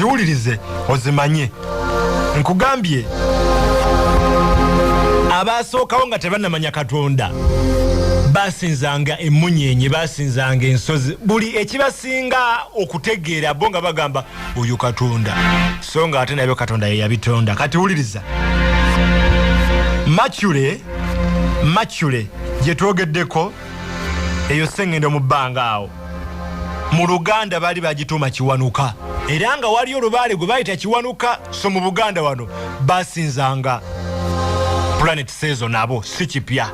oziwulirize ozimanye. Nkugambye abasookawo nga tebannamanya Katonda basinzanga emunyenye, basinzanga ensozi, buli ekibasinga okutegeera bo nga bagamba oyo Katonda, so nga ate nabyo Katonda ye yabitonda. Kati wuliriza Mature gye twogeddeko eyo sengendo mu bbanga awo mu Luganda baali bagituuma Kiwanuka, era nga waliyo olubaale gwe bayita Kiwanuka. So mu Buganda wano basinzanga planet season nabo si kipya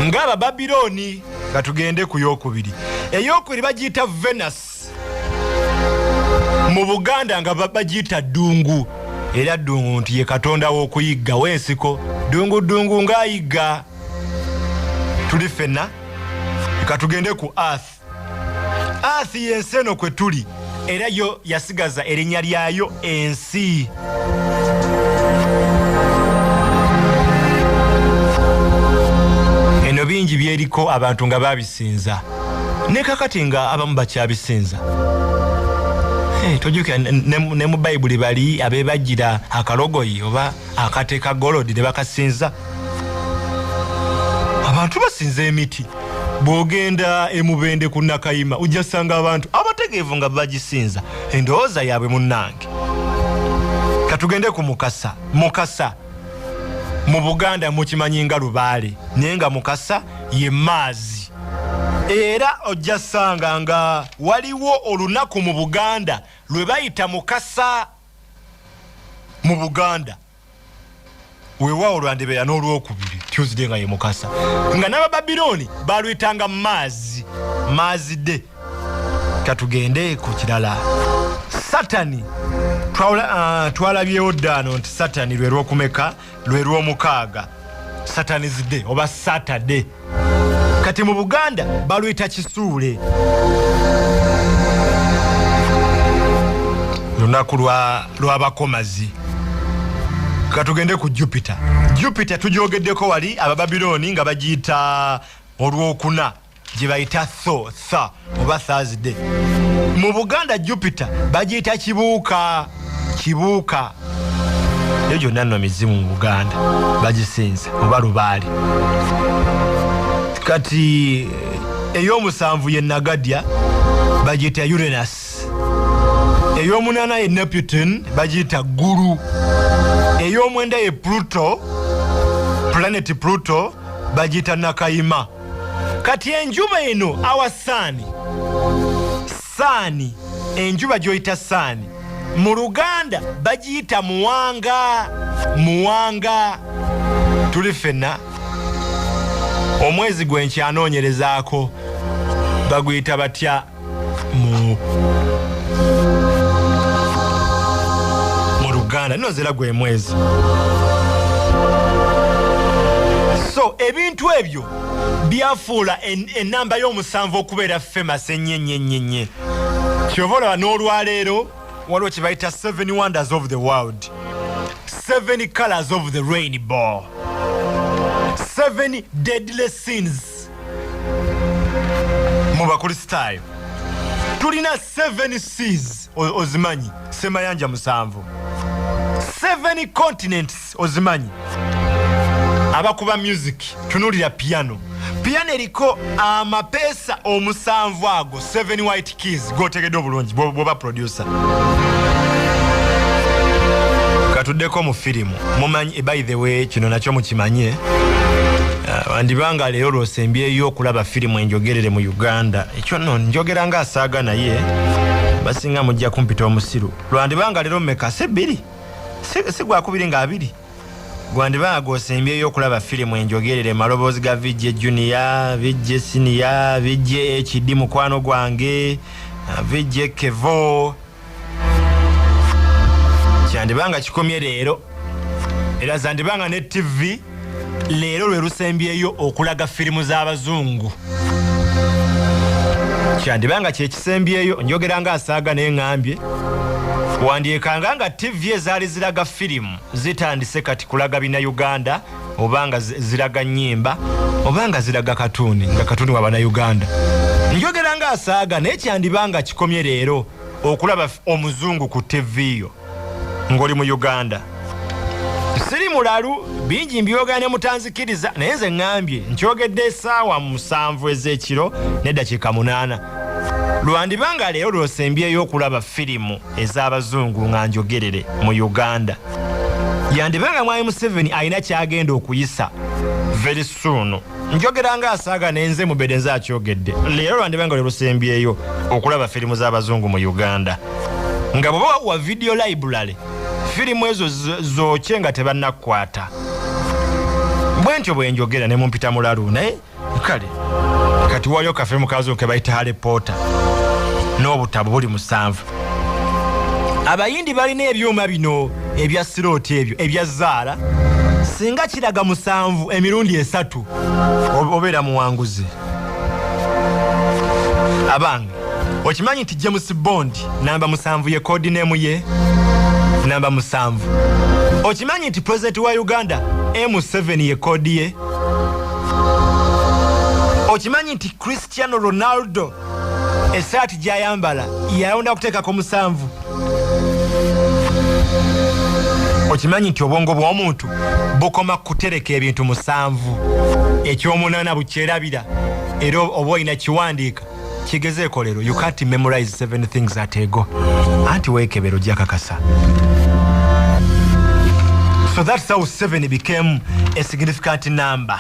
ng'aba Babiloni. Katugende ku yokubiri. Eyokubiri bagiyita Venus, mu Buganda nga bagiyita Ddungu, era Ddungu nti ye Katonda w'okuyigga w'ensiko. Ddungu ng'ayigga. Tuli fenna. Katugende ku Earth y'ensi eno kwe tuli, era yo yasigaza erinnya lyayo ensi. Eno bingi byeriko abantu nga babisinza, ne kakati nga abamu bakyabisinza. Tojuka ne mu Bayibuli bali abebagira akalogoyi oba akateeka golodi ne bakasinza. Abantu basinza emiti. Bwogenda emubende ku Nakayima ojja sanga abantu abategeevu nga bagisinza endowooza yaabwe munnange. Katugende ku Mukasa. Mu Buganda mukimanyi nga lubaale, naye nga Mukasa ye maazi. Era ojja sanga nga waliwo olunaku mu Buganda lwe bayita Mukasa mu Buganda. Weewaawo lwandebeera n'olwokubiri Tuesday nga ye Mukasa, nga n'Abababiloni baluyitanga maazi de. Katugende ku kirala. Satani twalabyewo ddano nti Satani lwe lwokumeka, lwe lwomukaaga, Satani's Day oba Saturday. Kati mu Buganda baluyita Kisuule, lunaku lw'abakomazi. Katugende ku Jupiter tujogeddeko wali Abababiloni nga bagiyita olwokuna, gye bayita Tha oba Thursday. Mu Buganda Jupiter bagiyita Kibuuka. Eyo gyonna nno mizimu mu Buganda bagisinza oba lubaale. Kati ey'omusanvu ye Nagadya bagiyita Uranus. Ey'omunaana ye Neptune bagiyita Gulu. Ey'omwenda ye planet Pluto bagiyita Nakayima. Kati enjuba eno awasani enjuba gyoyita saani mu Luganda bagiyita muwanga. Tuli fenna omwezi gwenkyanoonyerezaako baguyita batya mu Luganda? Nozera gwe mwezi. So ebintu ebyo byafuula ennamba y'omusanvu okubeera famous ennyenyenyenye. Kyobola n'olwaleero waliwo kye bayita 7 wonders of the world, 7 colors of the rainbow, 7 deadly sins. Mu Bakristaayo tulina 7 seas ozimanyi, semayanja musanvu. 7 continents ozimanyi. Abakuba music tunulira piano eriko amapeesa omusanvu ago, 7 white keys gotegedde obulungi bwoba producer. Katuddeko mu firimu mumanyi, by the way kino nakyo mukimanye, wandibanga leero lwosembyeyo okulaba firimu enjogerere mu Uganda. Ekyo nno njogera nga asaaga naye basinga mujja kumpita omusiru. Lwandibanga leero mmekase 2 si gwakubiri nga 2 gwandibanga gwosembyeyo okulaba firimu enjogerere, maloboozi ga Vijje Junior, Vijje Senior, Vijje HD mukwano gwange, Vijje Kevo. Kyandibanga kikomye leero, era zandibanga ne TV leero lwe lusembyeyo okulaga firimu z'abazungu. Kyandibanga kyekisembyeyo njogera nga asaaga n'eŋŋambye. Wandyekanga nga TV ezaali ziraga firimu zitandise kati kulaga bina Uganda, obanga ziraga nnyimba, obanga ziraga katuni nga katuni wa bana Uganda. Njogera nga asaaga naye kyandibanga kikomye leero okulaba omuzungu ku TV yo ng'oli mu Uganda. Siri mulalu bingi mbyogera ne mutanzikiriza naye nze ŋŋambye nkyogedde essaawa 7 ez'ekiro n'eddakiika 8. Lwandibanga leero lwosembyeyo okulaba firimu ez'abazungu nga njogerere mu Uganda. Yandibanga Mwami Museveni alina kyagenda okuyisa very soon. Njogera nga asaaga nenze mu bede nzakyogedde. Leero lwandibanga lwosembyeyo okulaba firimu z'abazungu mu Uganda. Nga bw'oba wa video library firimu ezo zookye nga tebannakwata. Bwentyo bwe njogera ne mumpita mulalu naye kale kati waliyo kafirimu kazungu ke bayita Harry Potter n'obutabo buli 7. Abayindi balina ebyuma bino ebya siroti ebyo ebya zaala singa kiraga 7 emirundi 3 obeera muwanguzi. Abange okimanyi nti James Bond namba 7 ye code name ye namba 7. Okimanyi nti president wa Uganda M7 ye code ye. Okimanyi nti Cristiano Ronaldo esaati gyayambala yayonda kuteekako 7. Okimanyi nti obwongo bw'omuntu bukoma kutereka ebintu 7. Ekyomunaana bukyerabira era oba olina kiwandiika kigezeeko leero. You can't memorize 7 things at a go. Anti weekebero gyakakasa. So that's how 7 became a significant number.